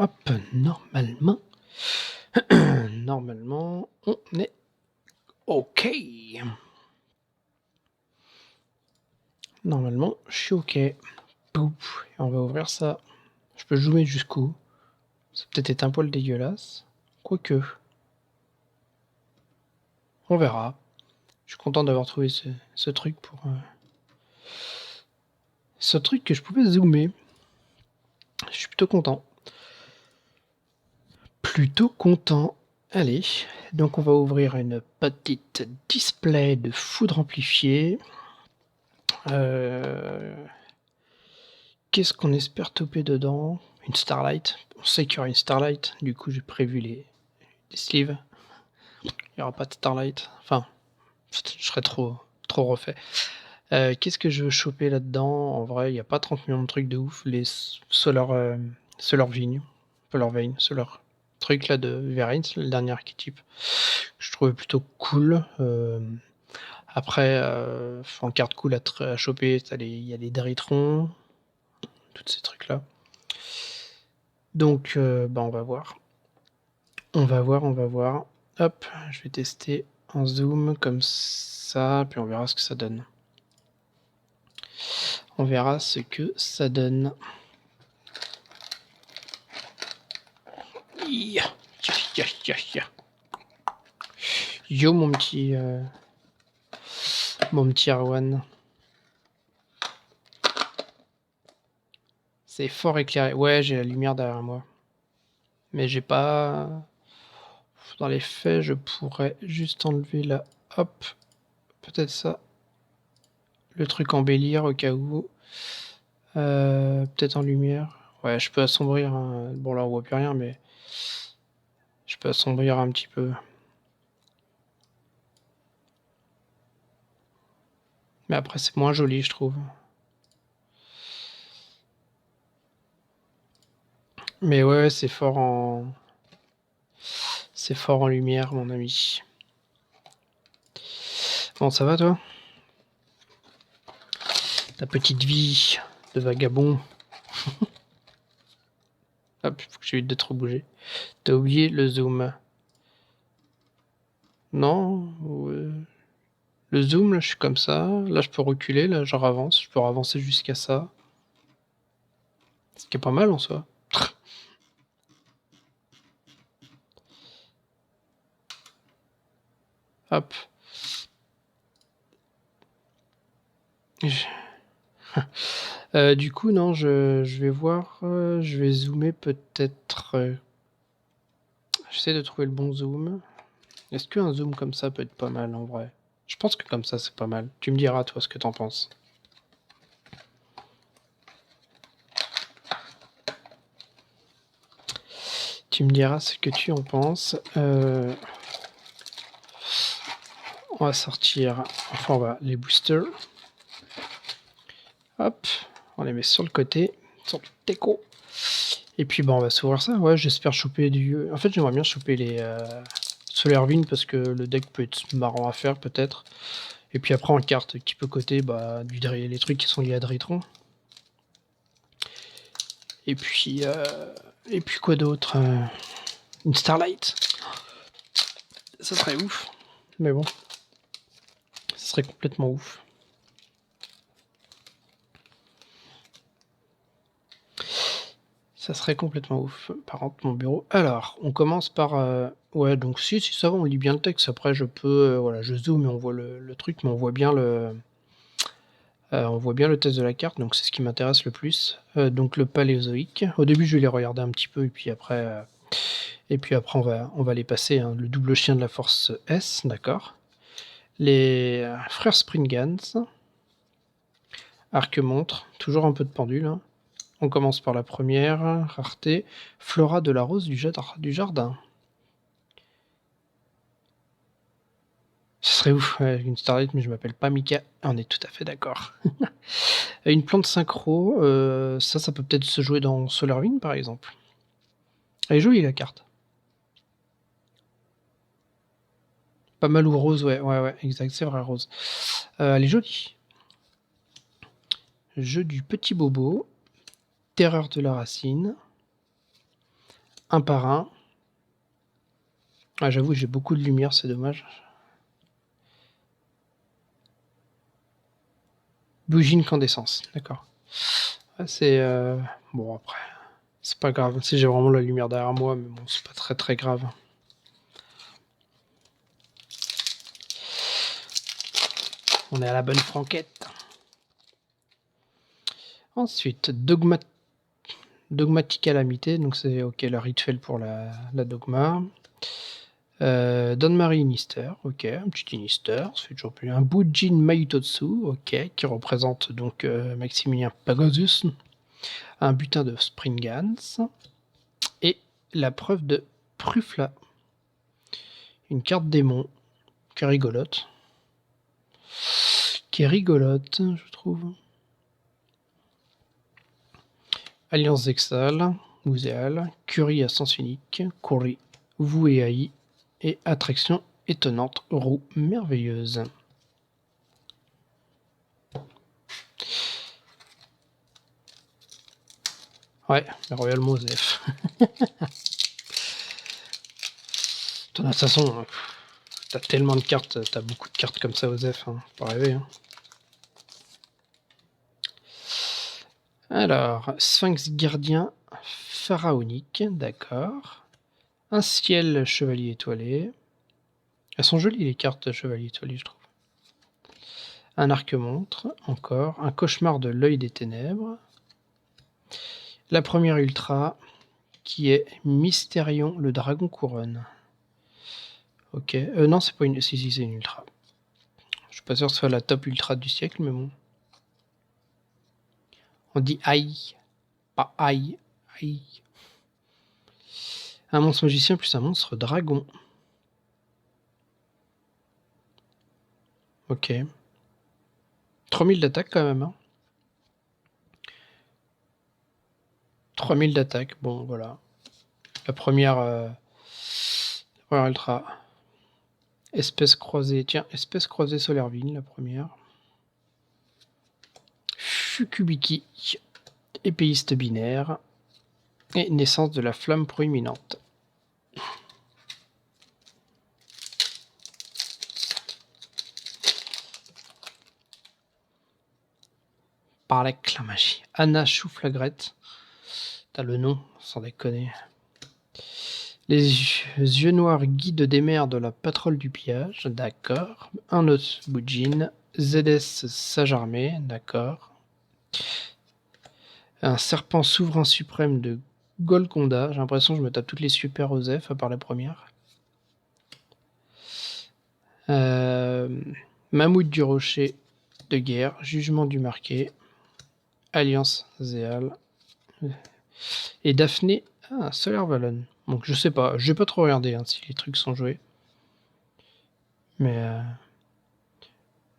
Hop, normalement, normalement, on est OK. Normalement, je suis OK. Pouf, et on va ouvrir ça. Je peux zoomer jusqu'où? Ça peut-être être un poil dégueulasse. Quoique, on verra. Je suis content d'avoir trouvé ce truc pour... ce truc que je pouvais zoomer. Je suis plutôt content. Plutôt content. Allez, donc on va ouvrir une petite display de foudre amplifiée. Qu'est-ce qu'on espère toper dedans? Une Starlight. On sait qu'il y aura une Starlight, du coup j'ai prévu les sleeves. Il n'y aura pas de Starlight. Enfin, je serais trop refait. Qu'est-ce que je veux choper là-dedans? En vrai, il n'y a pas 30 millions de trucs de ouf. Les Solar Vein, Solar truc là de Verins, le dernier archétype, que je trouvais plutôt cool. Après, en carte cool à choper, il y a les Drytron, tous ces trucs-là. Donc, bah, on va voir. On va voir. Hop, je vais tester en zoom comme ça, puis on verra ce que ça donne. On verra ce que ça donne. Ya, ya, ya, ya. Yo mon petit Erwan. C'est fort éclairé. Ouais, j'ai la lumière derrière moi. Mais j'ai pas... Dans les faits, je pourrais juste enlever la... Hop. Peut-être ça. Le truc embellir au cas où. Peut-être en lumière. Ouais, je peux assombrir. Hein. Bon, là, on voit plus rien, mais... Je peux assombrir un petit peu. Mais après, c'est moins joli, je trouve. Mais ouais, c'est fort en... C'est fort en lumière, mon ami. Bon, ça va, toi? Ta petite vie de vagabond. Hop, faut que j'évite de trop bouger. T'as oublié le zoom. Non, ouais. Le zoom, là, je suis comme ça. Là, je peux reculer, là, je avance. Je peux avancer jusqu'à ça. Ce qui est pas mal en soi. Hop. Du coup, non, je vais voir. Je vais zoomer peut-être. J'essaie de trouver le bon zoom. Est-ce qu'un zoom comme ça peut être pas mal en vrai? Je pense que comme ça, c'est pas mal. Tu me diras, toi, ce que t'en penses. Tu me diras ce que tu en penses. On va sortir. Enfin, on va les boosters. Hop. On les met sur le côté. Sur le teco. Et puis, bah, on va s'ouvrir ça. Ouais, j'espère choper du... En fait, j'aimerais bien choper les Solar Vein parce que le deck peut être marrant à faire, peut-être. Et puis après, en carte qui peut côté, bah, les trucs qui sont liés à Drytron. Et puis quoi d'autre? Une Starlight. Ça serait ouf. Mais bon. Ça serait complètement ouf. Ça serait complètement ouf. Par contre, mon bureau. Alors, on commence par... Ouais, donc si ça va, on lit bien le texte. Après, je peux... voilà, je zoome et on voit le truc, mais on voit bien le... on voit bien le test de la carte, donc c'est ce qui m'intéresse le plus. Donc le paléozoïque. Au début, je vais les regarder un petit peu, et puis après, on va les passer. Hein. Le double chien de la force S, d'accord. Les frères Springans. Arc-montre, toujours un peu de pendule. Hein. On commence par la première, rareté. Flora de la rose du jardin. Ce serait ouf, ouais, une Starlight, mais je m'appelle pas Mika. On est tout à fait d'accord. Une plante synchro, ça peut peut-être se jouer dans Solar Vein, par exemple. Elle est jolie, la carte. Pas mal ou rose, ouais, exact, c'est vrai, rose. Elle est jolie. Jeu du petit bobo. Terreur de la racine. un par un. Ah, j'avoue, j'ai beaucoup de lumière, c'est dommage. Bougie incandescence, d'accord. Ah, c'est bon, après, c'est pas grave. Si j'ai vraiment la lumière derrière moi, mais bon, c'est pas très très grave. On est à la bonne franquette. Ensuite, Dogmatic Calamité, donc c'est ok, le rituel pour la dogma. Don-Marie Inister, ok, un petit Inister, ça fait toujours plus. Un Bujin Maitotsu, ok, qui représente donc Maximilien Pegasus. Un butin de Springans. Et la preuve de Prufla. Une carte démon qui est rigolote. Je trouve. Alliance Zexal, Muséal, Curie à sens unique, Kori, Vouéaï et Attraction étonnante, Roue merveilleuse. Ouais, mais Royal Mosef. De toute façon, t'as tellement de cartes, t'as beaucoup de cartes comme ça, Osef, hein, pas rêver. Hein. Alors, Sphinx gardien pharaonique, d'accord. Un ciel chevalier étoilé. Elles sont jolies les cartes chevalier étoilé, je trouve. Un arc-montre, encore. Un cauchemar de l'œil des ténèbres. La première ultra, qui est Mystérion, le dragon couronne. Ok. Non, c'est pas une... Si, c'est une ultra. Je suis pas sûr que ce soit la top ultra du siècle, mais bon. On dit aïe, pas aïe. Aïe. Un monstre magicien plus un monstre dragon. Ok. 3000 d'attaque quand même. Hein. 3000 d'attaque, bon voilà. La première ultra. Espèce croisée, tiens, espèce croisée Solervine, la première. Fukubiki, épéiste binaire. Et naissance de la flamme proéminente. Par la magie. Anna Chouflagrette. T'as le nom, sans déconner. Les yeux noirs guides des mers de la patrouille du pillage, d'accord. Un autre Boujin. ZS Sage Armée, d'accord. Un serpent souverain suprême de Golconda. J'ai l'impression que je me tape toutes les super Osef à part la première. Mammouth du rocher de guerre. Jugement du marqué. Alliance Zéal. Et Daphné. Ah, Solaire Vallon. Donc je sais pas. Je vais pas trop regarder hein, si les trucs sont joués. Mais.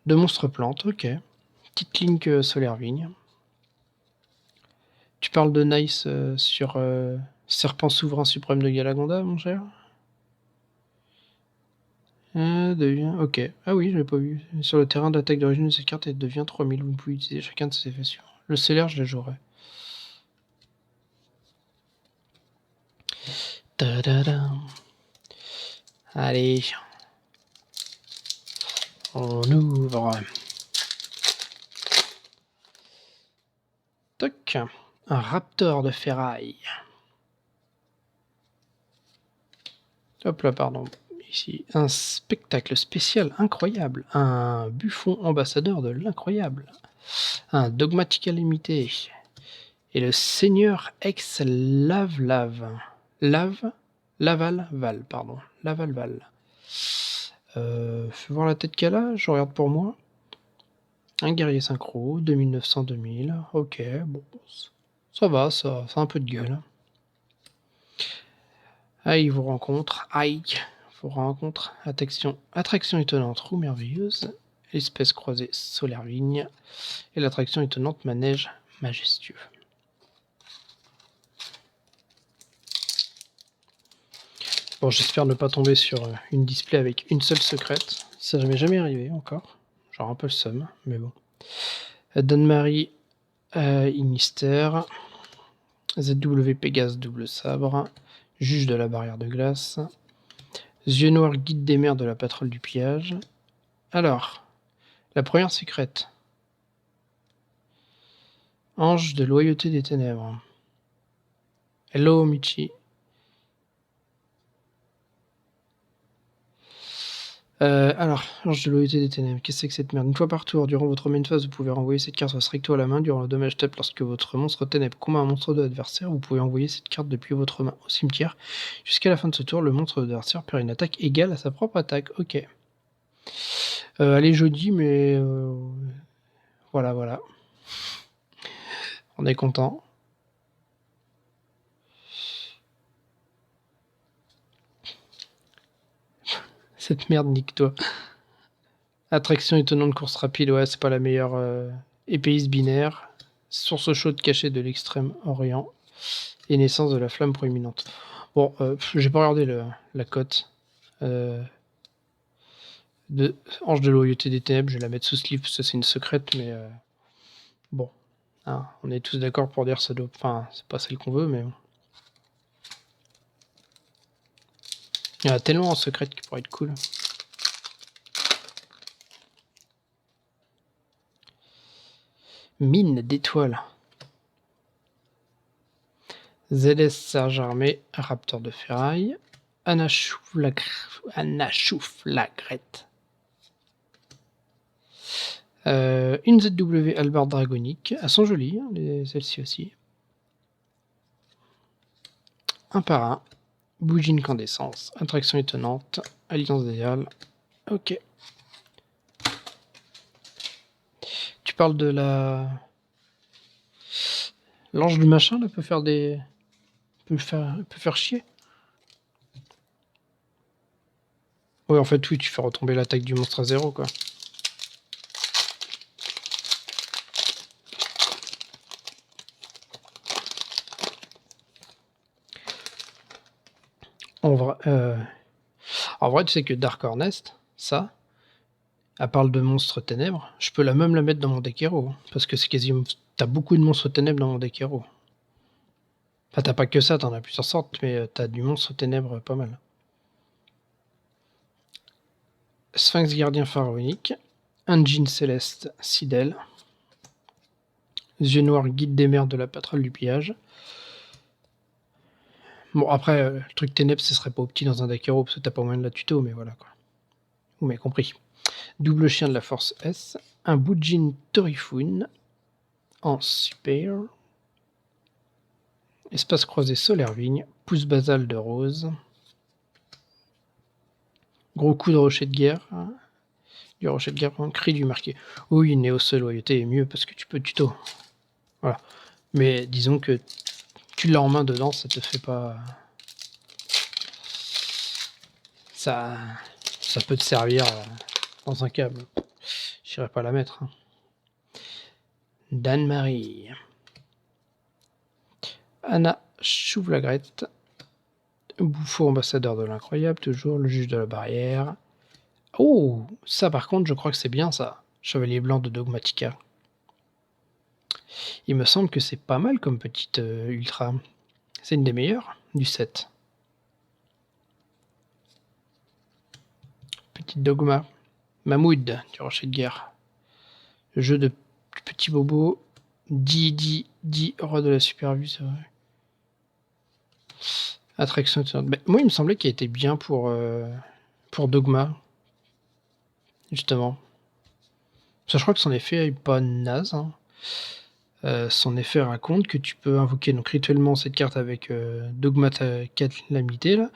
De monstres plantes, ok. Petite Link Solaire Vigne. Tu parles de Nice sur Serpent souverain suprême de Galagonda, mon cher? Devient... Ok. Ah oui, je l'ai pas vu. Sur le terrain d'attaque d'origine de cette carte, elle devient 3000. Vous pouvez utiliser chacun de ses effets sur. Le CLR, je la jouerai. Allez. On ouvre. Toc. Un raptor de ferraille. Hop là, pardon. Ici, un spectacle spécial incroyable. Un buffon ambassadeur de l'incroyable. Un dogmatique limité. Et le seigneur ex-Lave-Lave. Laval-Val, pardon. Laval-Val. Fais voir la tête qu'elle a, je regarde pour moi. Un guerrier synchro, 2900-2000. Ok, bon. Ça va, ça a un peu de gueule. Aïe, vous rencontre. Aïe, vous rencontre. Attraction étonnante, roue merveilleuse. Espèce croisée, solaire vigne. Et l'attraction étonnante, manège majestueux. Bon, j'espère ne pas tomber sur une display avec une seule secrète. Ça m'est jamais arrivé encore. Genre un peu le seum, mais bon. Don-Marie Inister. ZW Pégase double sabre. Juge de la barrière de glace. Yeux noirs, guide des mers de la patrouille du pillage. Alors, la première secrète. Ange de loyauté des ténèbres. Hello Michi. Alors, Ange de loyauté des ténèbres, qu'est-ce que c'est que cette merde? Une fois par tour, durant votre main phase, vous pouvez renvoyer cette carte soit recto à la main. Durant le dommage tape, lorsque votre monstre ténèbres combat un monstre de l'adversaire, vous pouvez envoyer cette carte depuis votre main au cimetière. Jusqu'à la fin de ce tour, le monstre de l'adversaire perd une attaque égale à sa propre attaque. Ok. Allez, jeudi, mais... voilà. On est content. Cette merde, nique-toi. Attraction étonnante, course rapide, ouais, c'est pas la meilleure. Épéiste binaire. Source chaude cachée de l'extrême-orient. Et naissance de la flamme proéminente. Bon, j'ai pas regardé la cote. De Ange de loyauté des ténèbres, je vais la mettre sous sleeve parce que c'est une secrète, mais bon. Hein, on est tous d'accord pour dire ça doit. Enfin, c'est pas celle qu'on veut, mais bon. Il y en a tellement en secrète qui pourrait être cool. Mine d'étoiles. ZS Serge Armé, Raptor de ferraille. Anna Chouflagrette. Une ZW Albert Dragonique. Elles sont jolies, hein, celles-ci aussi. Un par un. Bougie incandescence. Attraction étonnante. Alliance idéale. Ok. Tu parles de la... L'ange du machin, là, peut faire des... peut faire chier. Ouais, en fait, oui, tu fais retomber l'attaque du monstre à 0, quoi. En vrai, tu sais que Dark Hornest, ça, elle parle de monstres ténèbres. Je peux même la mettre dans mon deck hero. Parce que c'est quasiment... T'as beaucoup de monstres ténèbres dans mon deck hero. Enfin, t'as pas que ça, t'en as plusieurs sortes, mais t'as du monstre ténèbres pas mal. Sphinx gardien pharaonique. Engine céleste Sidel. Yeux noirs guide des mers de la patrouille du pillage. Bon, après, le truc ténèbres, ce serait pas opti dans un deck hero, parce que t'as pas moyen de la tuto, mais voilà, quoi. Vous m'avez compris. Double chien de la force S. Un Bujin Torifun. En super. Espace croisé solaire vigne. Pouce basal de rose. Gros coup de rocher de guerre. Du rocher de guerre, cri du marqué. Oui, Néo seul loyauté est mieux parce que tu peux tuto. Voilà. Mais disons que tu l'as en main dedans, ça te fait pas... Ça peut te servir dans un câble. J'irai pas la mettre. Dan-Marie. Anna Chouflagrette. Bouffon ambassadeur de l'incroyable, toujours le juge de la barrière. Oh, ça par contre, je crois que c'est bien ça. Chevalier blanc de Dogmatica. Il me semble que c'est pas mal comme petite ultra. C'est une des meilleures du set. Petite Dogma. Mahmoud du Rocher de Guerre. Jeu de petit bobo. 10, roi de la supervue, c'est vrai. Attraction. Moi, il me semblait qu'il était bien pour Dogma. Justement. Ça, je crois que son effet est pas naze. Hein. Son effet raconte que tu peux invoquer donc rituellement cette carte avec Dogma Calamité là.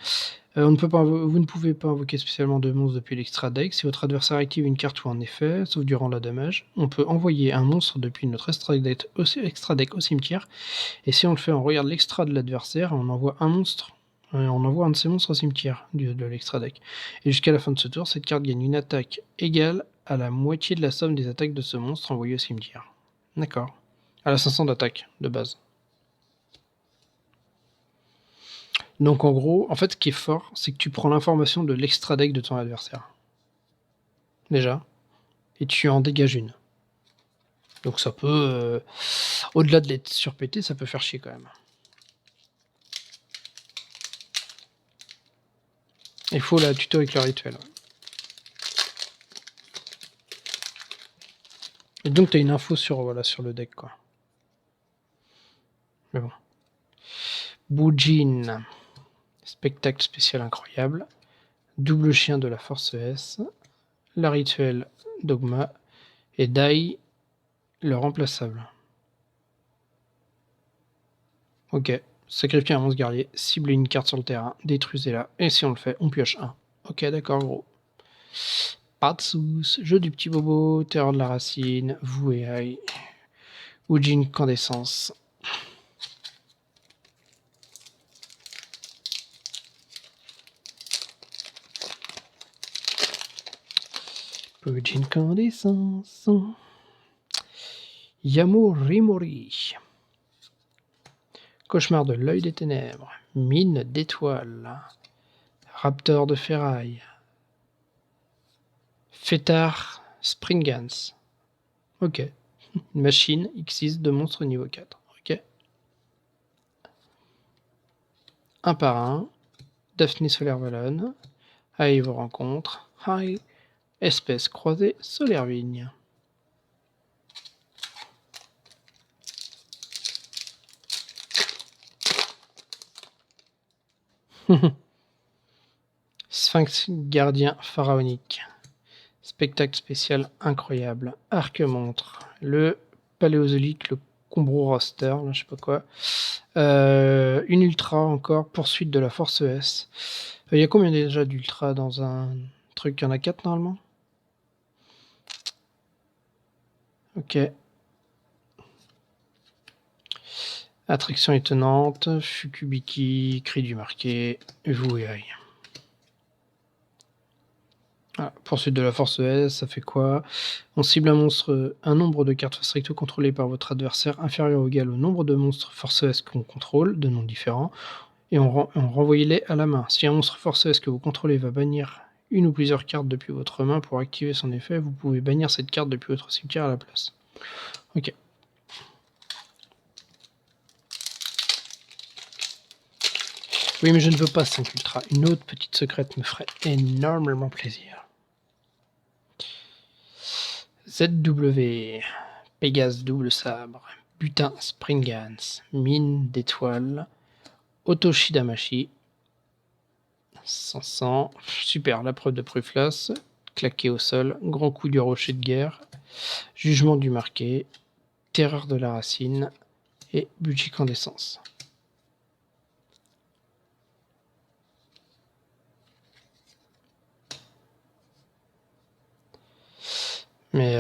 Vous ne pouvez pas invoquer spécialement de monstres depuis l'extra deck. Si votre adversaire active une carte ou un effet, sauf durant la damage, on peut envoyer un monstre depuis notre extra deck au cimetière. Et si on le fait, on regarde l'extra de l'adversaire et on envoie un monstre. On envoie un de ces monstres au cimetière de l'extra deck. Et jusqu'à la fin de ce tour, cette carte gagne une attaque égale à la moitié de la somme des attaques de ce monstre envoyé au cimetière. D'accord. À la 500 d'attaque, de base. Donc en gros, en fait, ce qui est fort, c'est que tu prends l'information de l'extra deck de ton adversaire. Déjà. Et tu en dégages une. Donc ça peut... au-delà de l'être surpété, ça peut faire chier quand même. Il faut la tuto avec le rituel. Et donc tu as une info sur, voilà, sur le deck, quoi. Mais bon. Boujin. Spectacle spécial incroyable. Double chien de la force S. La rituel Dogma. Et Dai, le remplaçable. Ok. Sacrifiez un monstre guerrier, ciblez une carte sur le terrain, détruisez-la, et si on le fait, on pioche un. Ok, d'accord, gros. Pas de sous. Jeu du petit bobo, terreur de la racine, vous et aïe. Ujin Candescence. Ujin Candescence. Yamorimori. Cauchemar de l'œil des ténèbres. Mine d'étoiles. Raptor de ferraille. Fêtard Springans. Ok. Une machine X6 de monstre niveau 4. Ok. Un par un. Daphne Solaire Vallon. Allez, vos rencontres. Hi. Espèce croisée Solaire Vigne. Sphinx gardien pharaonique. Spectacle spécial incroyable. Arc-montre. Le paléozoïque, le Combro roster, là, je sais pas quoi. Une ultra encore. Poursuite de la force S. Il y a combien déjà d'ultra dans un truc? Il y en a 4 normalement. Ok. Attraction étonnante. Fukubiki. Cri du marqué. Vuai. Voilà. Poursuite de la force S, ça fait quoi? On cible un monstre, un nombre de cartes face recto contrôlées par votre adversaire inférieur ou égal au nombre de monstres force S qu'on contrôle, de noms différents, et on renvoie-les à la main. Si un monstre force S que vous contrôlez va bannir une ou plusieurs cartes depuis votre main pour activer son effet, vous pouvez bannir cette carte depuis votre cimetière à la place. Ok. Oui, mais je ne veux pas 5 ultra. Une autre petite secrète me ferait énormément plaisir. ZW, Pégase double sabre, Butin Springans, Mine d'étoiles, Otoshidamashi, 500, super, la preuve de Pruflas, claqué au sol, grand coup du rocher de guerre, jugement du marqué, terreur de la racine et Bugicandescence. Mais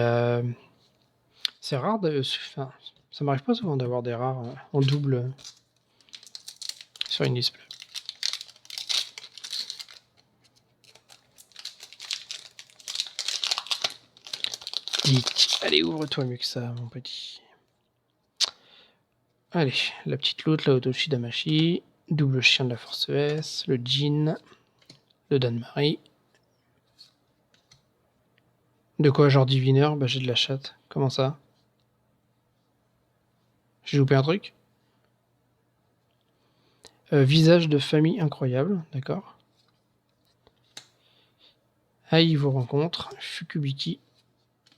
c'est rare de. Enfin, ça m'arrive pas souvent d'avoir des rares en double sur une display. Dick, allez, ouvre-toi mieux que ça, mon petit. Allez, la petite loot, la Otoshi Damashi, double chien de la force S, le Jin, le Dan-Marie. De quoi, genre divineur? Bah j'ai de la chatte. Comment ça? J'ai loupé un truc? Visage de famille incroyable, d'accord. Aïe vous rencontre, Fukubiki,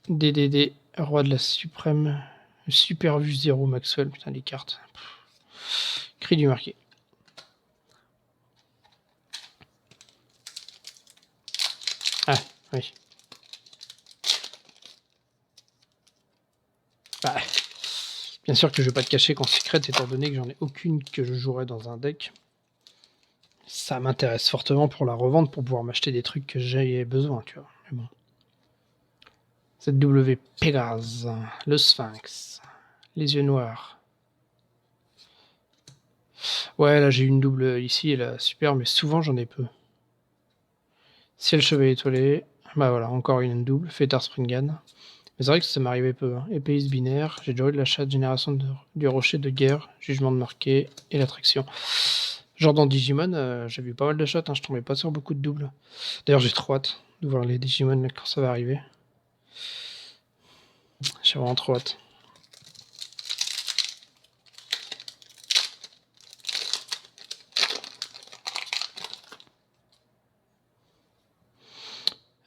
DDD, roi de la suprême, super vue 0 Maxwell, putain les cartes. Cri du marqué. Ah, oui. Bah, bien sûr que je vais pas te cacher qu'en secret, étant donné que j'en ai aucune que je jouerais dans un deck. Ça m'intéresse fortement pour la revente, pour pouvoir m'acheter des trucs que j'ai besoin, tu vois. Mais bon. ZW Pégase, le Sphinx, les yeux noirs. Ouais, là j'ai une double ici, elle est super, mais souvent j'en ai peu. Ciel chevalier étoilé, bah voilà, encore une double, Fêtard Springan. Mais c'est vrai que ça m'arrivait peu. Hein. Épéiste binaire, j'ai déjà eu de la chatte, génération du rocher de guerre, jugement de marqué et l'attraction. Genre dans Digimon, j'ai vu pas mal de shots, hein, je tombais pas sur beaucoup de doubles. D'ailleurs j'ai trop hâte de voir les Digimon là, quand ça va arriver. J'ai vraiment trop hâte.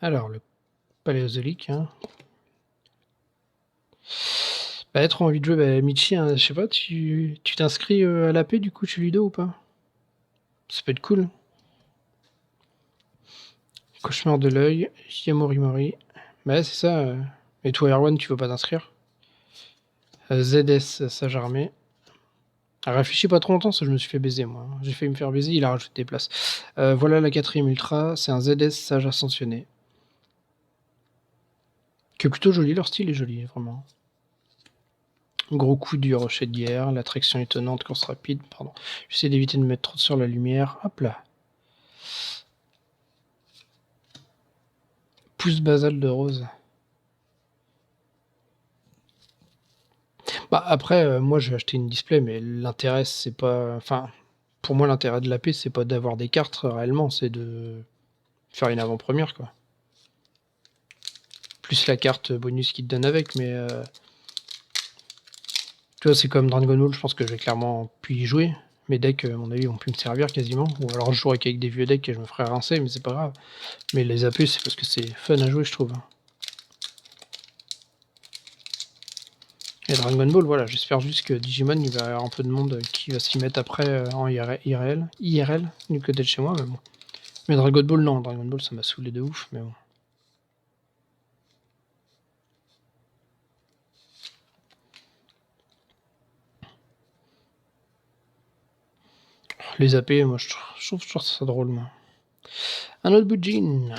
Alors, le paléozoïque, hein. Bah, trop envie de jouer, bah, Michi, hein, je sais pas, tu t'inscris à l'AP du coup chez Ludo ou pas? Ça peut être cool. Cauchemar de l'œil, Yamori Mori. Bah, c'est ça. Et toi, Erwan, tu veux pas t'inscrire? ZS, Sage Armée. Ah, réfléchis pas trop longtemps, parce que je me suis fait baiser, moi. J'ai failli me faire baiser, il a rajouté des places. Voilà la 4ème Ultra, c'est un ZS Sage Ascensionné. Qui est plutôt joli, leur style est joli, vraiment. Gros coup du rocher de guerre, l'attraction étonnante, course rapide, pardon. J'essaie d'éviter de mettre trop sur la lumière. Hop là. Pousse basal de rose. Bah après, moi j'ai acheté une display, mais l'intérêt c'est pas. Enfin, pour moi l'intérêt de l'AP c'est pas d'avoir des cartes réellement, c'est de faire une avant-première quoi. Plus la carte bonus qui te donne avec, mais tu vois, c'est comme Dragon Ball, je pense que je vais clairement plus y jouer. Mes decks, à mon avis, vont plus me servir quasiment. Ou alors je jouerai qu'avec des vieux decks et je me ferai rincer, mais c'est pas grave. Mais les AP, c'est parce que c'est fun à jouer, je trouve. Et Dragon Ball, voilà, j'espère juste que Digimon, il va y avoir un peu de monde qui va s'y mettre après en IRL, du côté de chez moi, mais bon. Mais Dragon Ball, non, Dragon Ball, ça m'a saoulé de ouf, mais bon. Les AP, moi, je trouve ça drôle, moi. Un autre bout de jean.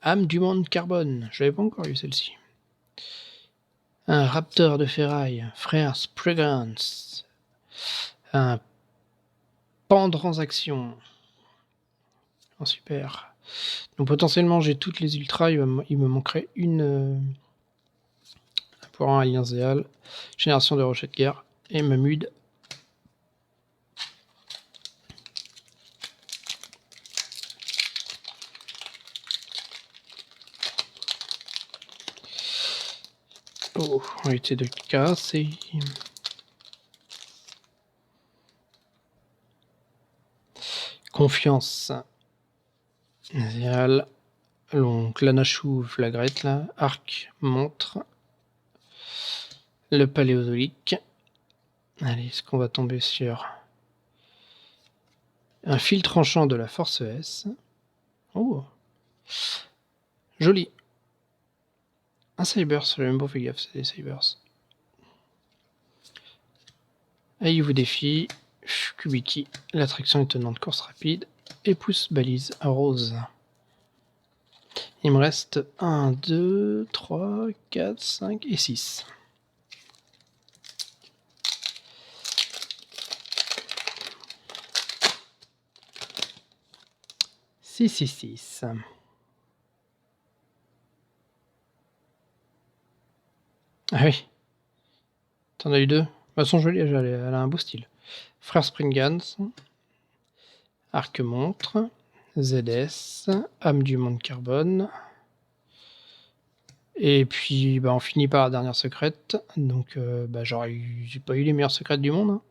Âme du monde carbone. Je l'avais pas encore eu, celle-ci. Un raptor de ferraille. Frère Sprigans. Un Pandransaction. Oh, super. Donc potentiellement, j'ai toutes les ultras. Il me manquerait une pour un Alliance Zéal. Génération de rochers de guerre. Et Mammud. Oh, on a été de casser. Confiance. Zéal. Donc, Lanachou, Flagrette, là. Arc, montre. Le paléozoïque. Allez, est-ce qu'on va tomber sur un fil tranchant de la force S? Oh, joli. Un Cybers, j'ai même pas fait gaffe, c'est des Cybers. Aïe vous défie. Kubiki, l'attraction étonnante course rapide. Et pousse balise rose. Il me reste 1, 2, 3, 4, 5 et 6. Six. Ah oui. T'en as eu deux. De toute façon, jolie, elle a un beau style. Frère Springans. Arc-montre. ZS. Âme du monde carbone. Et puis, bah, on finit par la dernière secrète. Donc, bah, j'ai pas eu les meilleures secrètes du monde. Hein.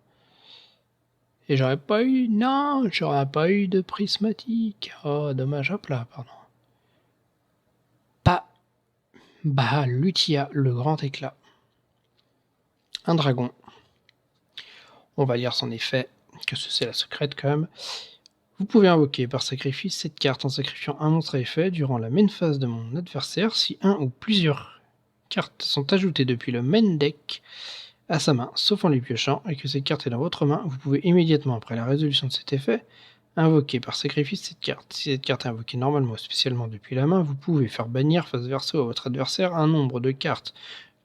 Et j'aurais pas eu. Non, j'aurais pas eu de prismatique. Oh, dommage. Hop là, pardon. Pas. Bah, Lutia, le grand éclat. Un dragon. On va lire son effet. Que c'est la secrète quand même. Vous pouvez invoquer par sacrifice cette carte en sacrifiant un monstre à effet durant la main phase de mon adversaire si un ou plusieurs cartes sont ajoutées depuis le main deck à sa main, sauf en lui piochant, et que cette carte est dans votre main, vous pouvez immédiatement après la résolution de cet effet invoquer par sacrifice cette carte. Si cette carte est invoquée normalement ou spécialement depuis la main, vous pouvez faire bannir face verso à votre adversaire un nombre de cartes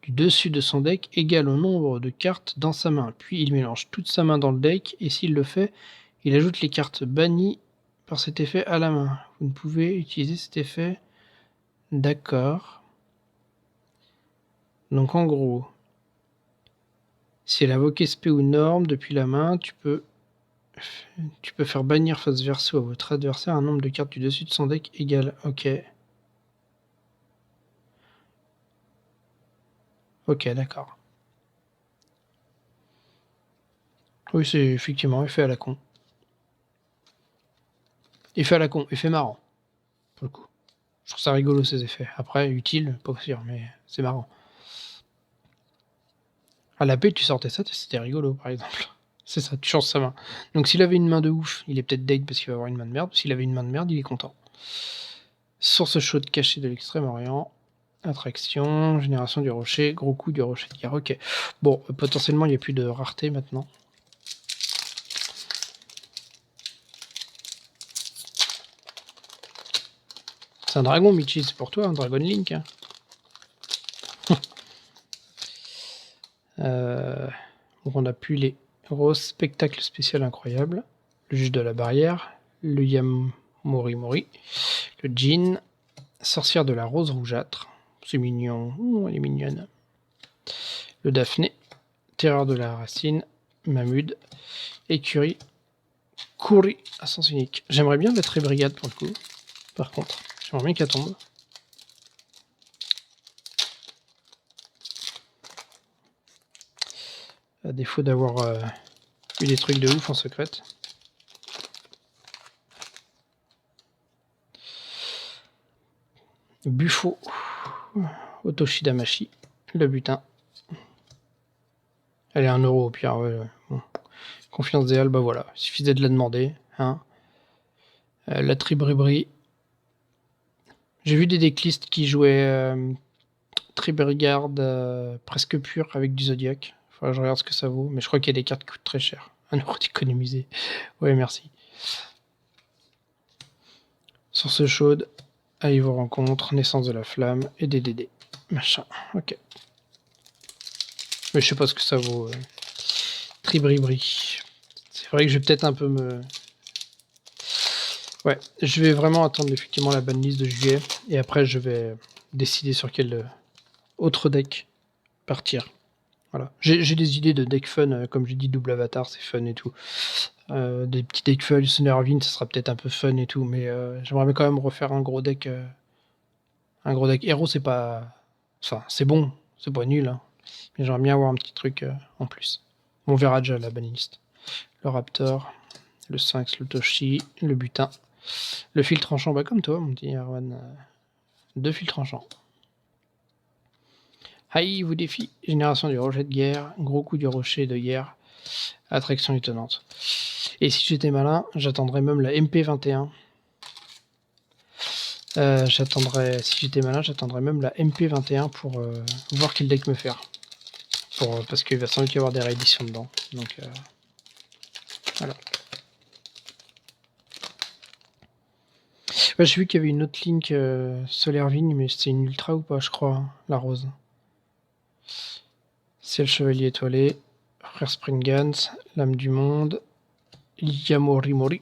du dessus de son deck égal au nombre de cartes dans sa main. Puis il mélange toute sa main dans le deck, et s'il le fait, il ajoute les cartes bannies par cet effet à la main. Vous ne pouvez utiliser cet effet. D'accord. Donc en gros, si elle invoque SP ou norme depuis la main, tu peux faire bannir face verso à votre adversaire un nombre de cartes du dessus de son deck égal. Ok. Ok, d'accord. Oui, c'est effectivement effet à la con. Effet à la con, effet marrant. Pour le coup. Je trouve ça rigolo ces effets. Après, utile, pas sûr, mais c'est marrant. À la paix, tu sortais ça, c'était rigolo, par exemple. C'est ça, tu changes sa main. Donc s'il avait une main de ouf, il est peut-être deg parce qu'il va avoir une main de merde. S'il avait une main de merde, il est content. Source chaude cachée de l'Extrême-Orient. Attraction, génération du rocher, gros coup du rocher de guerre. Ok. Bon, potentiellement, il n'y a plus de rareté maintenant. C'est un dragon, Michi, c'est pour toi, un Dragon Link. Hein. Donc on a pu les roses, spectacle spécial incroyable, le juge de la barrière, le Yamori Mori, le Djinn, sorcière de la rose rougeâtre, c'est mignon, elle est mignonne, le Daphné, terreur de la racine, Mahmud, écurie, Kouri à sens unique. J'aimerais bien mettre brigade pour le coup, par contre, j'aimerais bien qu'elle tombe. À défaut d'avoir eu des trucs de ouf en secrète. Buffo, Otoshi Damashi, le butin. Elle est 1 euro au pire, ouais. Bon. Confiance des Halles, bah voilà, il suffisait de la demander. Hein. La Tribribri. J'ai vu des decklists qui jouaient Tribrigard presque pur avec du Zodiac. Faudra que je regarde ce que ça vaut, mais je crois qu'il y a des cartes qui coûtent très cher. 1 euro d'économiser. Ouais, merci. Source chaude, allez vos rencontres, naissance de la flamme et des DD. Machin, ok. Mais je sais pas ce que ça vaut. Tribribri. C'est vrai que je vais peut-être un peu me... Ouais, je vais vraiment attendre effectivement la banlist de juillet, et après je vais décider sur quel autre deck partir. Voilà. J'ai des idées de deck fun, comme j'ai dit, double avatar, c'est fun et tout. Des petits decks fun, Sunnervin, ça sera peut-être un peu fun et tout, mais j'aimerais quand même refaire un gros deck. Un gros deck héros, c'est pas... Enfin, c'est bon, c'est pas nul, hein. Mais j'aimerais bien avoir un petit truc en plus. On verra déjà la banlist. Le Raptor, le Sphinx, le Toshi, le butin. Le fil tranchant, bah comme toi, mon petit Erwan. 2 fils tranchants. Haï vous défie. Génération du rocher de guerre. Gros coup du rocher de guerre. Attraction étonnante. Et si j'étais malin, j'attendrais même la MP21. Si j'étais malin, j'attendrais même la MP21 pour voir quel deck me faire. Parce qu'il va sans doute y avoir des rééditions dedans. Donc voilà. Ouais, j'ai vu qu'il y avait une autre Link Solaire Vigne, mais c'est une ultra ou pas, je crois, hein, la rose. Ciel chevalier étoilé, frère Springans, l'âme du monde, Yamori Mori.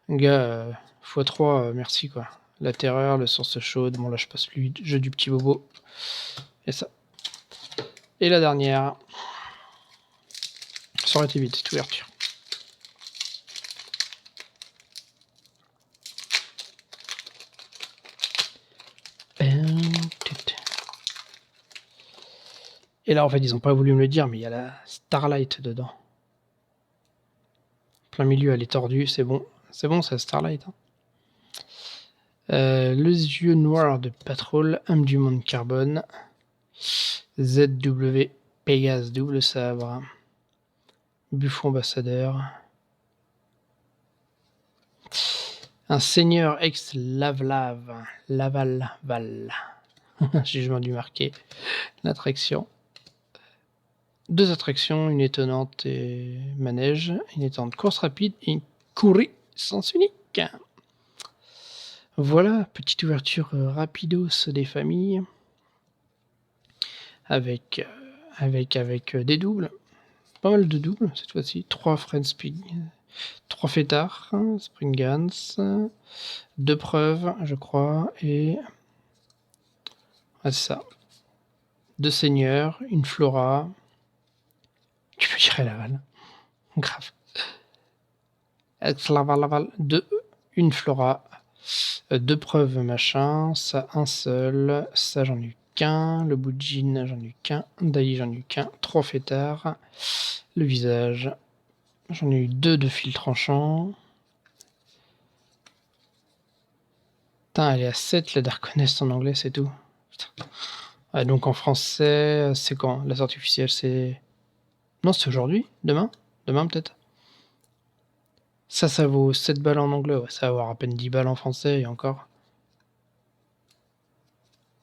Gars, x3, merci quoi. La terreur, le source chaude, bon là je passe fluide, jeu du petit bobo. Et ça. Et la dernière. Ça aurait été vite, cette ouverture. Et là, en fait, ils ont pas voulu me le dire, mais il y a la Starlight dedans. Plein milieu, elle est tordue, c'est bon. C'est bon, ça, Starlight. Hein. Les yeux noirs de Patrol, âme du monde carbone. ZW, Pégase, double sabre. Buffon ambassadeur. Un seigneur ex-lave-lave. Laval-val. Jugement du marqué. L'attraction. 2 attractions, une étonnante et manège, une étonnante course rapide et une courrie sens unique. Voilà, petite ouverture rapidos des familles avec des doubles. Pas mal de doubles cette fois-ci. 3 Friendspeed, 3 fêtards, Springans, 2 preuves, je crois, et c'est ça. 2 seigneurs, une flora. Tu peux tirer Laval. Grave. Laval. 2, une flora. 2 preuves machin. Ça, un seul. Ça, j'en ai eu qu'un. Le Boudjin, j'en ai eu qu'un. Dai, j'en ai eu qu'un. 3 fêtards. Le visage. J'en ai eu 2 de fil tranchant. Putain, elle est à 7 la Darkness en anglais, c'est tout. Putain. Ah, donc en français, c'est quand la sortie officielle? C'est non, c'est aujourd'hui? Demain? Demain peut-être? Ça vaut 7 balles en anglais, ouais, ça va avoir à peine 10 balles en français et encore.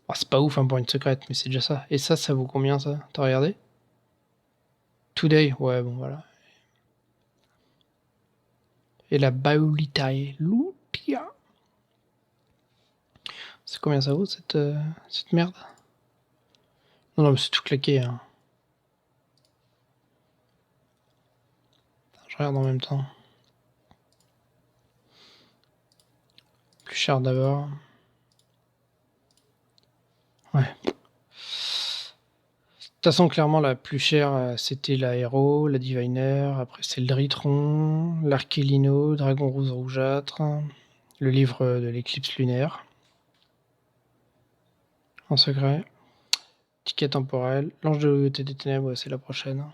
Ah, c'est pas ouf, hein, pour une secrète, mais c'est déjà ça. Et ça vaut combien ça? Tu regardé? Today? Ouais, bon voilà. Et la Baulitae Lutia. C'est combien ça vaut cette merde? Non, non, mais c'est tout claqué, hein. Je regarde en même temps. Plus cher d'abord. Ouais. De toute façon, clairement, la plus chère, c'était la Hero, la Diviner, après c'est le Dritron, l'Archelino, Dragon Rose Rougeâtre, le livre de l'éclipse lunaire, en secret, ticket temporel, l'ange de l'autorité des ténèbres, ouais, c'est la prochaine.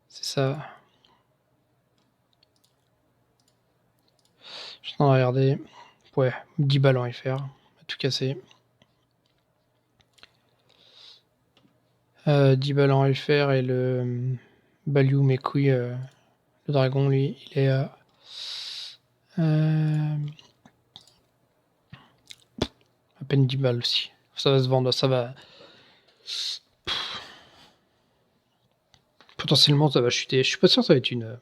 C'est ça. Je suis en train de regarder. Ouais, 10 balles en FR, à tout casser. 10 balles en FR et le Baliou mes couilles, le dragon, lui, il est à peine 10 balles aussi. Ça va se vendre, ça va. Potentiellement, ça va chuter. Je suis pas sûr que ça va être une.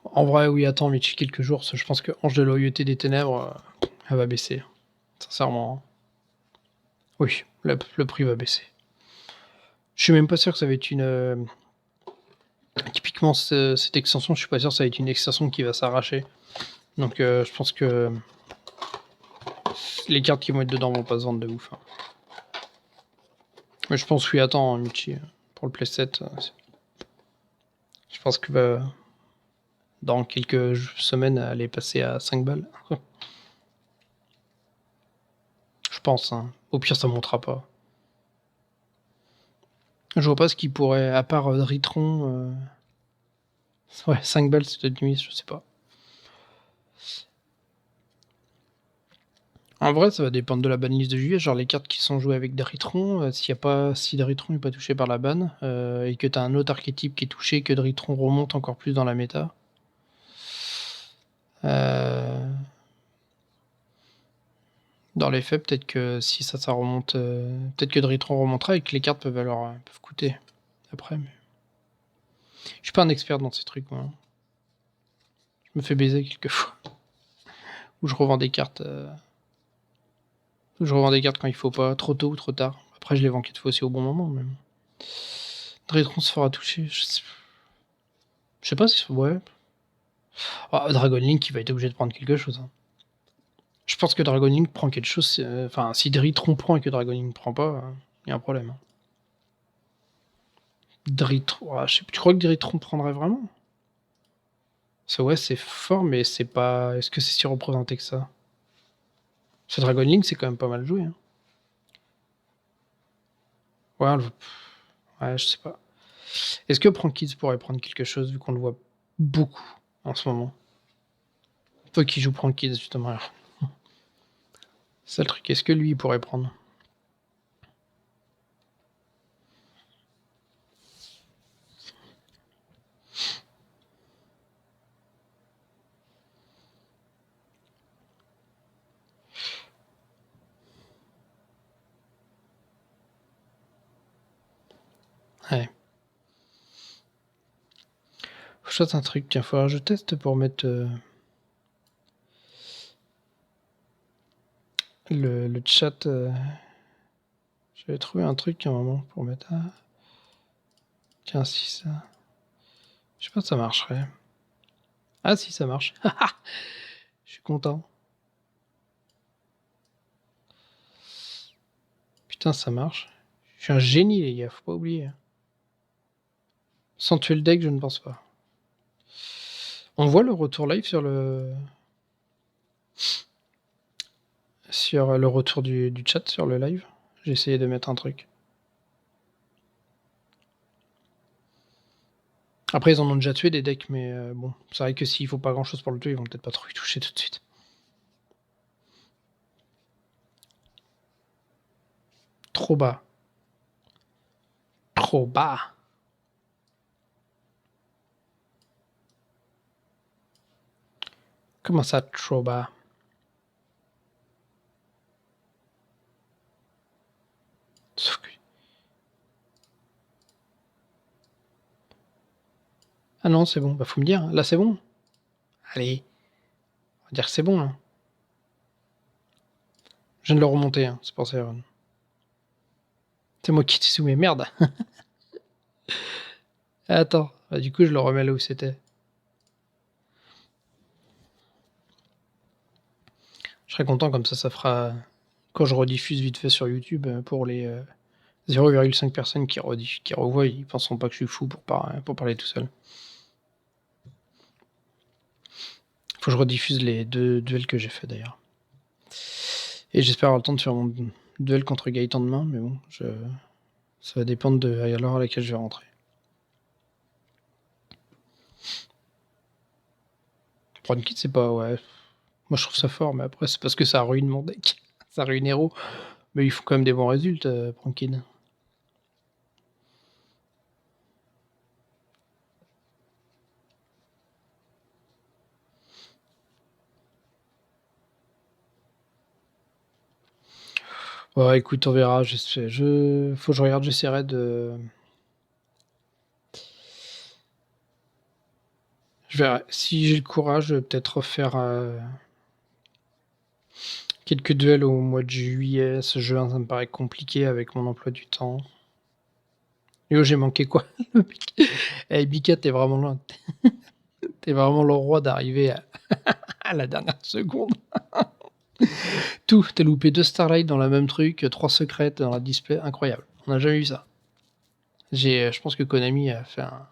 En vrai, oui, attends, mais d'ici quelques jours, je pense que Ange de loyauté des ténèbres, elle va baisser. Sincèrement. Oui, le prix va baisser. Je suis même pas sûr que ça va être une. Typiquement, cette extension, je suis pas sûr que ça va être une extension qui va s'arracher. Donc, je pense que les cartes qui vont être dedans vont pas se vendre de ouf, hein. Mais je pense, oui, attends, Michi, pour le Play 7, je pense que dans quelques semaines, elle est passée à 5 balles. Je pense, hein. Au pire, ça montera pas. Je vois pas ce qui pourrait, à part Dritron. Ouais, 5 balles, c'est peut-être limite, je sais pas. En vrai, ça va dépendre de la banlist de juillet. Genre, les cartes qui sont jouées avec Dritron, si Dritron n'est pas touché par la ban, et que t'as un autre archétype qui est touché, que Dritron remonte encore plus dans la méta. Dans les faits, peut-être que si ça remonte, peut-être que Dritron remontera et que les cartes peuvent coûter après. Mais je suis pas un expert dans ces trucs, moi, hein. Je me fais baiser quelquefois. Ou je revends des cartes. Je revends des cartes quand il faut pas, trop tôt ou trop tard. Après, je les vends quelquefois aussi au bon moment. Mais Dritron se fera toucher. Je sais pas si. Ouais. Ah, Dragon Link, il va être obligé de prendre quelque chose, hein. Je pense que Dragon Link prend quelque chose. Enfin, si Dritron prend et que Dragon Link prend pas, il y a un problème, hein. Dritron. Ah, tu crois que Dritron prendrait vraiment? Ouais, c'est fort, mais c'est pas. Est-ce que c'est si représenté que ça? Ce Dragon Link, c'est quand même pas mal joué, hein. Ouais, ouais, je sais pas. Est-ce que Prankids pourrait prendre quelque chose vu qu'on le voit beaucoup en ce moment? Toi qui joues Prankids, justement. C'est le truc. Est-ce que lui, il pourrait prendre? Ouais. Faut que je fasse un truc. Tiens, faut que je teste pour mettre le chat. J'avais trouvé un truc à un moment pour mettre. Tiens, si ça. Je sais pas si ça marcherait. Ah, si, ça marche. Je suis content. Putain, ça marche. Je suis un génie, les gars, faut pas oublier. Sans tuer le deck, je ne pense pas. On voit le retour live sur le retour du chat sur le live. J'ai essayé de mettre un truc. Après, ils en ont déjà tué des decks, mais bon, c'est vrai que s'il faut pas grand chose pour le tuer, ils vont peut-être pas trop y toucher tout de suite. Trop bas. Trop bas. Comment ça, trop bas? Sauf que... Ah non, c'est bon. Bah, faut me dire. Là, c'est bon. Allez. On va dire que c'est bon, là. Je viens de le remonter, hein. C'est pour ça. C'est moi qui t'ai soumis. Merde. Attends. Bah, du coup, je le remets là où c'était. Je serais content, comme ça fera... Quand je rediffuse vite fait sur YouTube, pour les 0,5 personnes qui revoient, ils penseront pas que je suis fou pour parler tout seul. Faut que je rediffuse les 2 duels que j'ai fait d'ailleurs. Et j'espère avoir le temps de faire mon duel contre Gaëtan demain, mais bon, ça va dépendre de l'heure à laquelle je vais rentrer. Kit, c'est pas... Ouais. Moi, je trouve ça fort, mais après, c'est parce que ça ruine mon deck. Ça ruine Hero. Mais ils font quand même des bons résultats, Kid. Ouais, écoute, on verra. Faut que je regarde, j'essaierai de... Je verrai. Si j'ai le courage, je vais peut-être refaire quelques duels au mois de juillet. Ce jeu, ça me paraît compliqué avec mon emploi du temps. Yo, j'ai manqué quoi? Eh, Bika, t'es vraiment loin. T'es vraiment le roi d'arriver à la dernière seconde. Tout, t'as loupé 2 Starlight dans la même truc, 3 secrètes dans la display, incroyable. On n'a jamais vu ça. Je pense que Konami a fait un...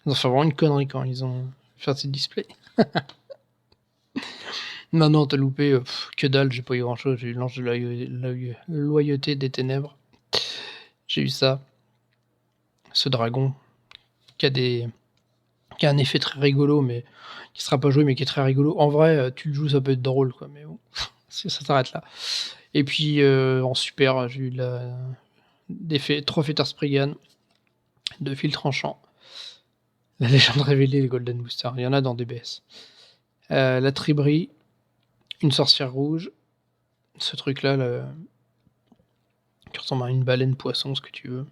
Ils ont fait vraiment une connerie quand ils ont fait ces displays. Non, t'as loupé que dalle, j'ai pas eu grand chose. J'ai eu l'ange de la loyauté des ténèbres. J'ai eu ça. Ce dragon qui a un effet très rigolo, mais qui sera pas joué, mais qui est très rigolo. En vrai, tu le joues, ça peut être drôle, quoi, mais bon, ça s'arrête là. Et puis en super, j'ai eu des Trophéter Spriggan, 2 fils tranchants. La légende révélée, les Golden Booster, il y en a dans DBS. La Tribri, une sorcière rouge, ce truc-là, qui ressemble à une baleine poisson, ce que tu veux.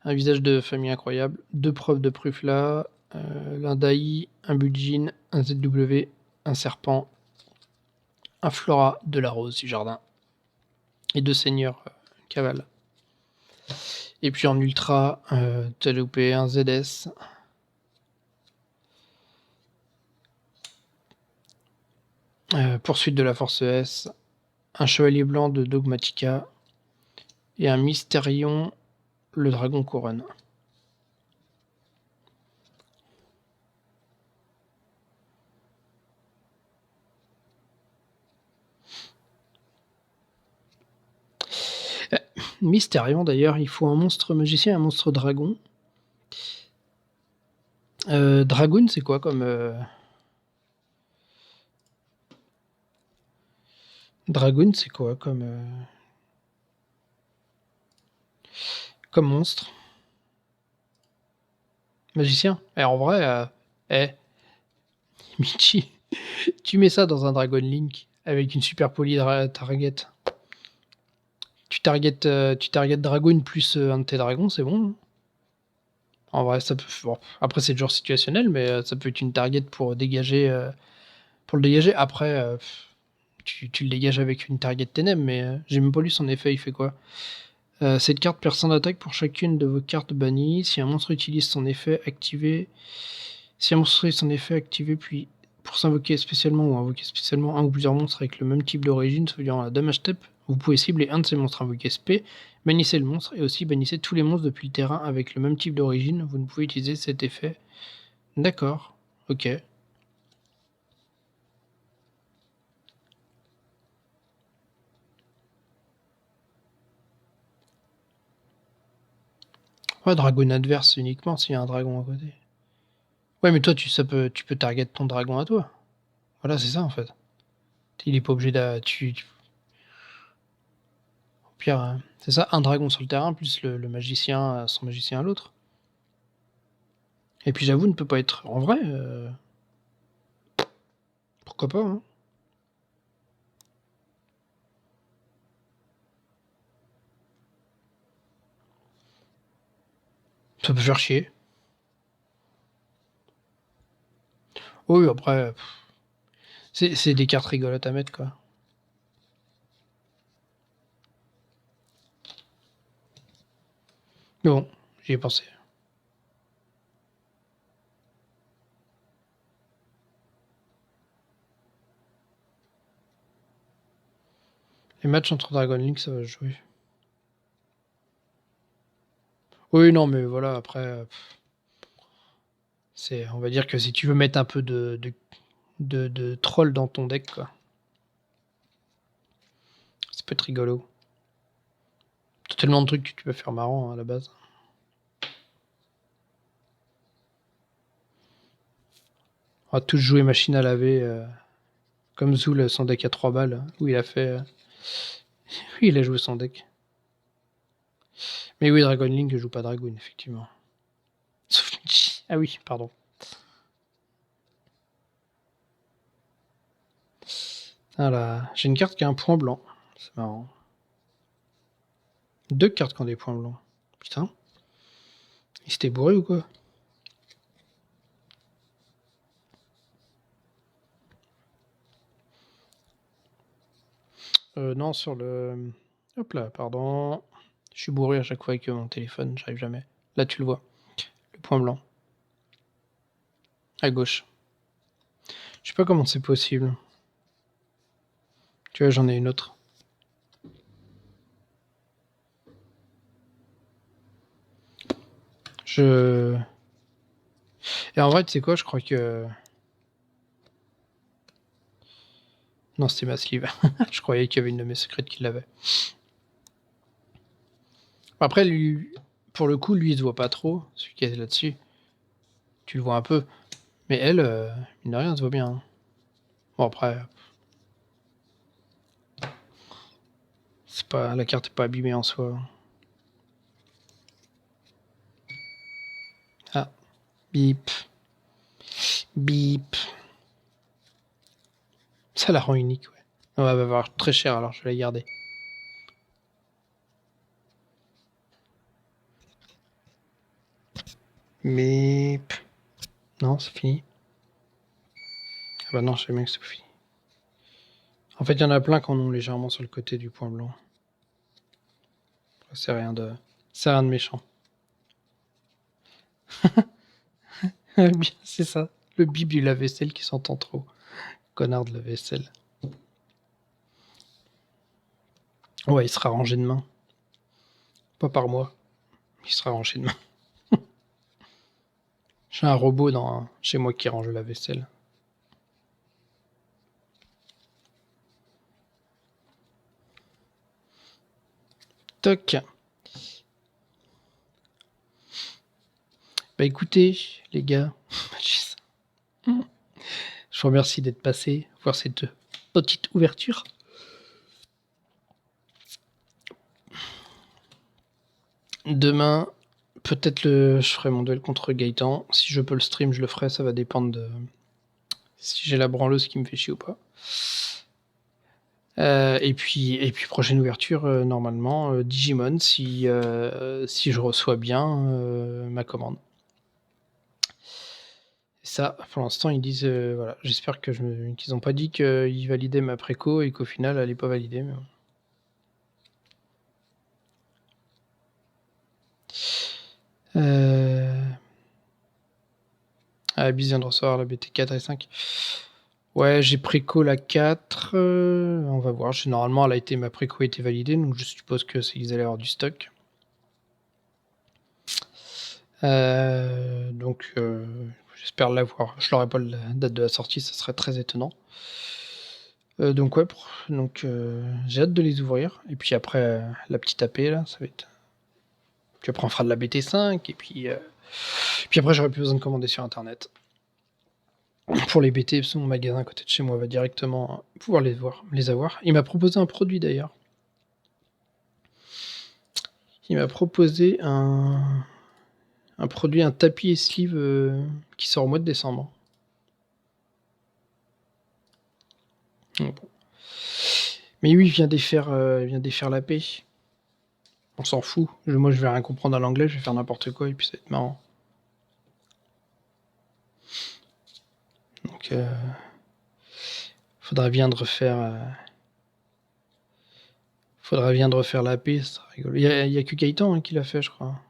Un visage de famille incroyable, 2 preuves de Prufla, l'un d'Aï, un Budjin, un ZW, un serpent, un Flora de la Rose du jardin, et 2 seigneurs cavales. Et puis en ultra, t'as loupé un ZS, poursuite de la force S, un chevalier blanc de Dogmatica, et un Mystérion, le dragon couronne. Mystérion d'ailleurs, il faut un monstre magicien et un monstre dragon. Dragoon, c'est quoi comme... Dragoon, c'est quoi comme... comme monstre? Magicien? Eh, en vrai, Michi, tu mets ça dans un Dragon Link avec une super poly target. Tu target Dragoon plus un de tes dragons, c'est bon. En vrai, ça peut. Bon, après, c'est toujours situationnel, mais ça peut être une target pour dégager. Pour le dégager. Après, tu le dégages avec une target ténèbres, mais j'ai même pas lu son effet, il fait quoi? Cette carte perd 100 d'attaque pour chacune de vos cartes bannies. Si un monstre utilise son effet activé. Si un monstre utilise son effet activé, puis pour s'invoquer spécialement ou invoquer spécialement un ou plusieurs monstres avec le même type d'origine, sauf durant la damage step, vous pouvez cibler un de ces monstres invoqués SP, bannissez le monstre et aussi bannissez tous les monstres depuis le terrain avec le même type d'origine. Vous ne pouvez utiliser cet effet. D'accord, ok. Ouais, dragon adverse uniquement s'il y a un dragon à côté. Ouais, mais toi, tu peux target ton dragon à toi. Voilà, c'est ça en fait. Il est pas obligé de. Au pire, c'est ça, un dragon sur le terrain, plus le magicien, son magicien à l'autre. Et puis j'avoue, ne peut pas être. En vrai, pourquoi pas, hein. Ça peut faire chier. Oui, après, c'est des cartes rigolotes à mettre, quoi. Mais bon, j'y ai pensé. Les matchs entre Dragon Link, ça va se jouer. Oui, non, mais voilà, après, on va dire que si tu veux mettre un peu de troll dans ton deck, quoi, ça peut être rigolo. T'as tellement de trucs que tu peux faire marrant, hein, à la base. On va tous jouer machine à laver, comme Zoul, son deck à 3 balles, où il a fait. Oui, il a joué son deck. Mais oui, Dragon Link, je joue pas Dragoon, effectivement. Sauf Nietzsche. Ah oui, pardon. Ah là, j'ai une carte qui a un point blanc. C'est marrant. Deux cartes qui ont des points blancs. Putain. Il s'était bourré ou quoi? Non, sur le. Hop là, pardon. Je suis bourré à chaque fois avec mon téléphone, j'arrive jamais. Là, tu le vois. Le point blanc. À gauche. Je sais pas comment c'est possible. Tu vois, j'en ai une autre. Je. Et en vrai, tu sais quoi, je crois que. Non, c'était ma sleeve. Je croyais qu'il y avait une de mes secrètes qui l'avait. Après, lui, pour le coup, lui, il se voit pas trop, celui qui est là-dessus. Tu le vois un peu. Mais elle, mine de rien, elle se voit bien, hein. Bon, après, c'est pas, la carte est pas abîmée en soi. Ah, bip, bip. Ça la rend unique, ouais. On va avoir très cher, alors je vais la garder. Bip. Non, c'est fini. Ah bah non, je sais bien que c'est pas fini. En fait, il y en a plein qui en ont légèrement sur le côté du point blanc. C'est rien de, c'est rien de méchant. C'est ça. Le bip du lave-vaisselle qui s'entend trop. Connard de lave-vaisselle. Ouais, il sera rangé demain. Pas par moi. Il sera rangé demain. J'ai un robot chez moi qui range la vaisselle. Toc. Bah écoutez, les gars, je vous remercie d'être passé, voir cette petite ouverture. Demain, peut-être je ferai mon duel contre Gaëtan. Si je peux le stream, je le ferai. Ça va dépendre de si j'ai la branleuse qui me fait chier ou pas. Et puis prochaine ouverture, normalement, Digimon, si je reçois bien ma commande. Et ça, pour l'instant, ils disent, voilà, j'espère qu'ils n'ont pas dit qu'ils validaient ma préco et qu'au final, elle n'est pas validée. Mais bon. Bis vient de recevoir la BT4 et 5. Ouais, j'ai préco la 4. On va voir. Normalement, ma préco a été validée, donc je suppose qu'ils allaient avoir du stock. Donc, j'espère l'avoir. Je n'aurai pas la date de la sortie, ça serait très étonnant. Donc, ouais, j'ai hâte de les ouvrir. Et puis après, la petite AP, là, ça va être Puis après, on fera de la BT5, et puis après, j'aurai plus besoin de commander sur internet. Pour les BT, parce que mon magasin à côté de chez moi va directement pouvoir les avoir. Il m'a proposé un produit d'ailleurs. Il m'a proposé un produit, un tapis et sleeve qui sort au mois de décembre. Donc bon. Mais oui, il vient défaire la paix. On s'en fout. Moi, je vais rien comprendre à l'anglais, je vais faire n'importe quoi et puis ça va être marrant. Donc, faudra bien de refaire la paix, ça sera rigolo. Il y a que Gaëtan qui l'a fait, je crois.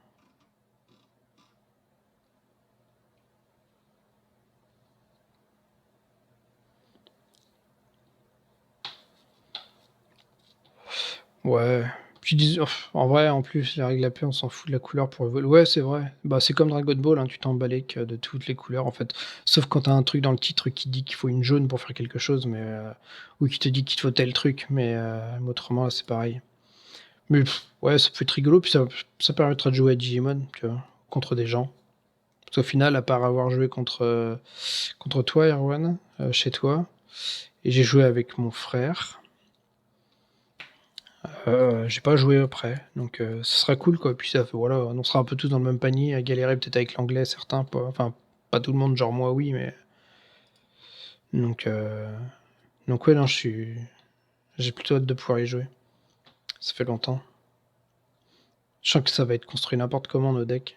Ouais. Puis en vrai, en plus, les règles AP, on s'en fout de la couleur pour évoluer. Ouais, c'est vrai. Bah, c'est comme Dragon Ball, hein, tu t'en balèques de toutes les couleurs, en fait. Sauf quand t'as un truc dans le titre qui dit qu'il faut une jaune pour faire quelque chose, mais ou qui te dit qu'il te faut tel truc, mais autrement, là, c'est pareil. Mais ouais, ça peut être rigolo, puis ça permettra de jouer à Digimon, tu vois, contre des gens. Parce qu'au final, à part avoir joué contre toi, Erwan, chez toi, et j'ai joué avec mon frère. J'ai pas joué après, donc ce sera cool quoi. Puis ça fait voilà, on sera un peu tous dans le même panier, à galérer peut-être avec l'anglais, certains pas, enfin pas tout le monde, genre moi oui, mais donc ouais non, j'ai plutôt hâte de pouvoir y jouer. Ça fait longtemps. Je sens que ça va être construit n'importe comment nos decks,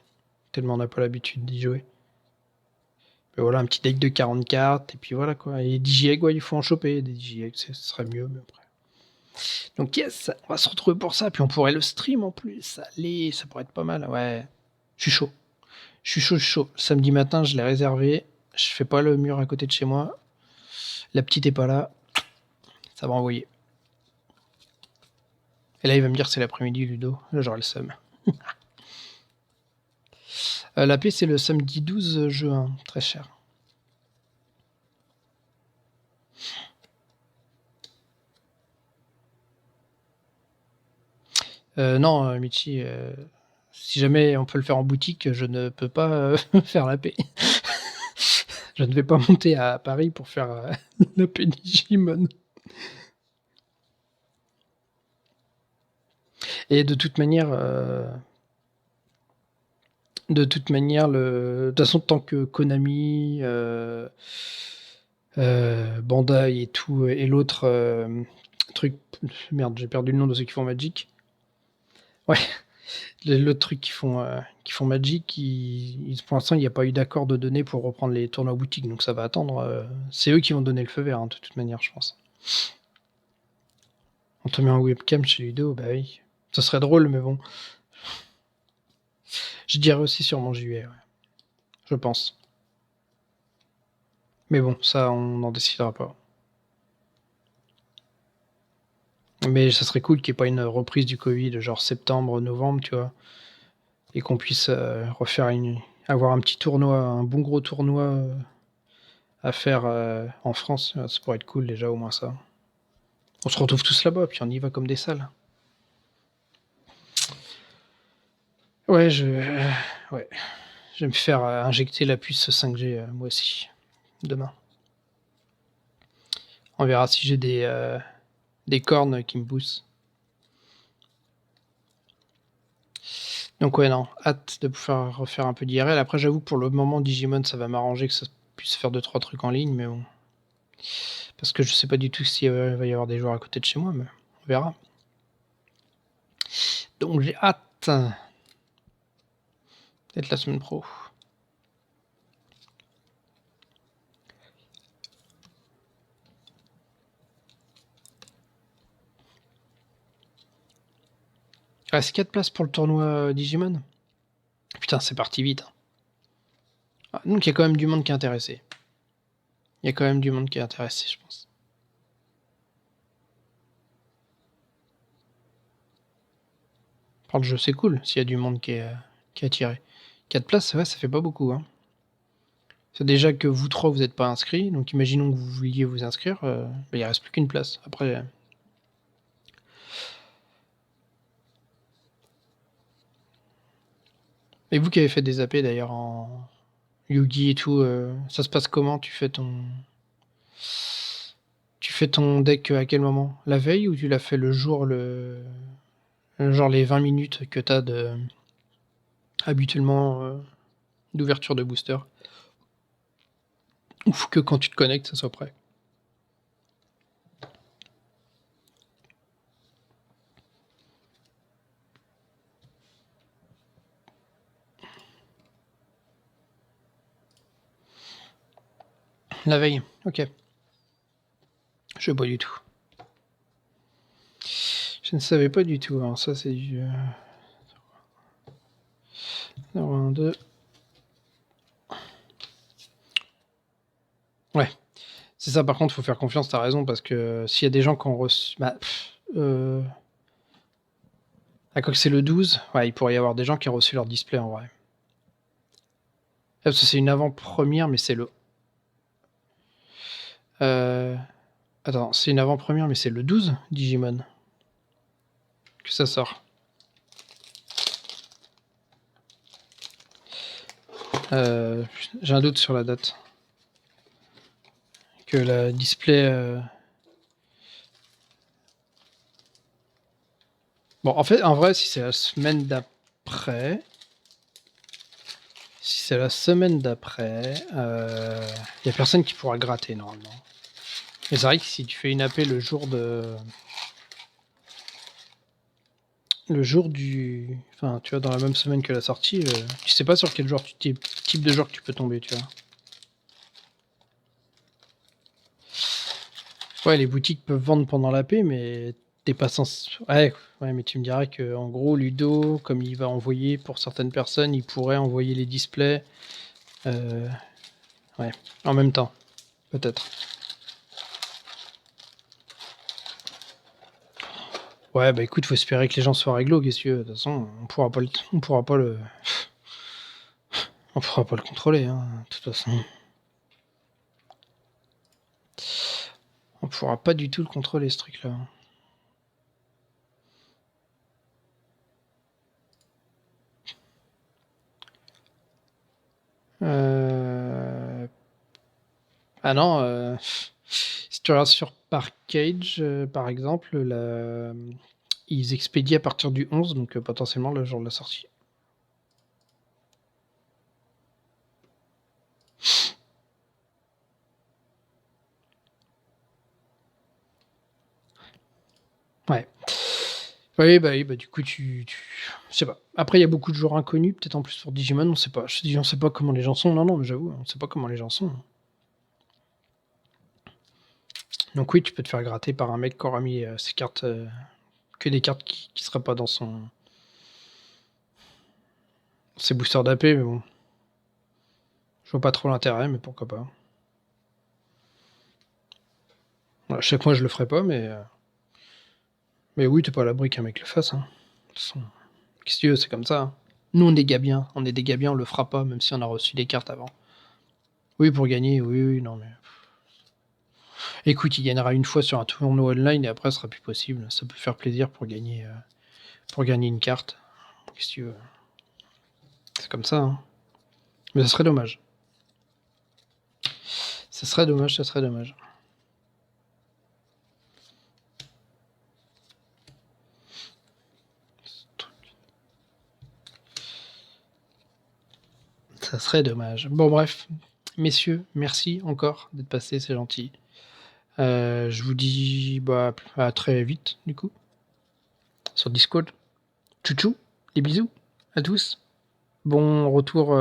tellement on n'a pas l'habitude d'y jouer. Mais voilà, un petit deck de 40 cartes, et puis voilà quoi. Et DigiEgg, ouais, il faut en choper, des DigiEgg, ce serait mieux, mais après. Donc yes, on va se retrouver pour ça, puis on pourrait le stream en plus. Allez, ça pourrait être pas mal, ouais. Je suis chaud. Je suis chaud. Samedi matin, je l'ai réservé. Je fais pas le mur à côté de chez moi. La petite est pas là. Ça va envoyer. Et là, il va me dire que c'est l'après-midi, Ludo. Là, j'aurai le seum. La paix, c'est le samedi 12 juin. Très cher. Non, Michi, si jamais on peut le faire en boutique, je ne peux pas faire la paix. Je ne vais pas monter à Paris pour faire la paix Digimon. Et de toute manière, de toute façon, tant que Konami, Bandai et tout, et l'autre truc, merde, j'ai perdu le nom de ceux qui font Magic. Ouais, l'autre truc qui font Magic, pour l'instant, il n'y a pas eu d'accord de donner pour reprendre les tournois boutiques, donc ça va attendre. C'est eux qui vont donner le feu vert, hein, de toute manière, je pense. On te met un webcam chez Ludo, bah oui. Ça serait drôle, mais bon. Je dirais aussi sur mon JUA, ouais. Je pense. Mais bon, ça, on n'en décidera pas. Mais ça serait cool qu'il n'y ait pas une reprise du Covid, genre septembre, novembre, tu vois. Et qu'on puisse avoir un petit tournoi, un bon gros tournoi à faire en France. Ça pourrait être cool déjà, au moins ça. On se retrouve tous là-bas, puis on y va comme des salles. Ouais, ouais. Je vais me faire injecter la puce 5G moi aussi, demain. On verra si j'ai des cornes qui me poussent. Donc ouais, non, hâte de pouvoir refaire un peu d'IRL. Après, j'avoue, pour le moment, Digimon, ça va m'arranger que ça puisse faire 2-3 trucs en ligne, mais bon. Parce que je sais pas du tout s'il va y avoir des joueurs à côté de chez moi, mais on verra. Donc j'ai hâte. Peut-être la semaine pro. Il reste 4 places pour le tournoi Digimon. Putain, c'est parti vite. Hein. Ah, donc il y a quand même du monde qui est intéressé. Il y a quand même du monde qui est intéressé, je pense. Par le jeu, c'est cool s'il y a du monde qui est attiré. 4 places, ouais, ça fait pas beaucoup. Hein. C'est déjà que vous trois, vous n'êtes pas inscrits. Donc imaginons que vous vouliez vous inscrire. Il reste plus qu'une place. Après. Et vous qui avez fait des AP d'ailleurs en Yugi et tout, ça se passe comment? Tu fais ton deck, à quel moment? La veille ou tu l'as fait le jour, genre les 20 minutes que tu as de habituellement, d'ouverture de booster? Ou faut que quand tu te connectes, ça soit prêt? La veille? OK. Je sais pas du tout. Je ne savais pas du tout, alors ça c'est du, 1, 2. Ouais, c'est ça par contre, faut faire confiance, tu as raison parce que s'il y a des gens qui ont reçu quoique c'est le 12, ouais, il pourrait y avoir des gens qui ont reçu leur display en vrai. Parce que c'est une avant-première, mais c'est le heu, attends, c'est une avant-première, mais c'est le 12 Digimon que ça sort. J'ai un doute sur la date. Que la display, bon, en fait, en vrai, si c'est la semaine d'après, y a personne qui pourra gratter normalement. Mais c'est vrai que si tu fais une AP le jour du enfin, tu vois, dans la même semaine que la sortie, tu sais pas sur quel jour type de jour que tu peux tomber, tu vois? Ouais, les boutiques peuvent vendre pendant l'AP, mais tu pas censé ouais, mais tu me diras qu'en gros, Ludo, comme il va envoyer pour certaines personnes, il pourrait envoyer les displays, heu, ouais, en même temps, peut-être. Ouais, bah, écoute, faut espérer que les gens soient réglo, qu'est-ce que tu veux? De toute façon, on pourra pas le contrôler, hein, de toute façon. On pourra pas du tout le contrôler ce truc-là. Heu, ah non, si tu regardes sur Parkage, par exemple, ils expédient à partir du 11, donc potentiellement le jour de la sortie. Ouais. Oui, bah, du coup, je sais pas. Après, il y a beaucoup de joueurs inconnus, peut-être en plus sur Digimon, on sait pas. Je te dis, on sait pas comment les gens sont. Non, non, mais j'avoue, on sait pas comment les gens sont. Donc oui, tu peux te faire gratter par un mec qui aura mis, ses cartes, que des cartes qui seraient pas dans ses boosters d'AP, mais bon, je vois pas trop l'intérêt, mais pourquoi pas. Voilà, je sais que moi je le ferai pas, mais oui, tu pas à l'abri qu'un mec le fasse, hein. De toute façon, qu'est-ce que tu veux, c'est comme ça, hein. Nous, on est des gars bien, on le fera pas, même si on a reçu des cartes avant. Oui, pour gagner, oui, oui, non, mais écoute, il gagnera une fois sur un tournoi online et après, ce sera plus possible. Ça peut faire plaisir pour gagner une carte. Qu'est-ce que tu veux? C'est comme ça, hein. Mais ça serait dommage. Ça serait dommage, ça serait dommage. Ça serait dommage. Bon bref, messieurs, merci encore d'être passés, c'est gentil. Je vous dis, bah, à très vite, du coup, sur Discord. Tchou les bisous à tous. Bon retour,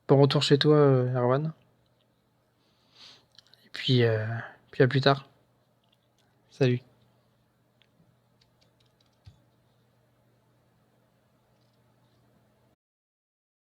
bon retour chez toi, Erwan. Et puis à plus tard. Salut.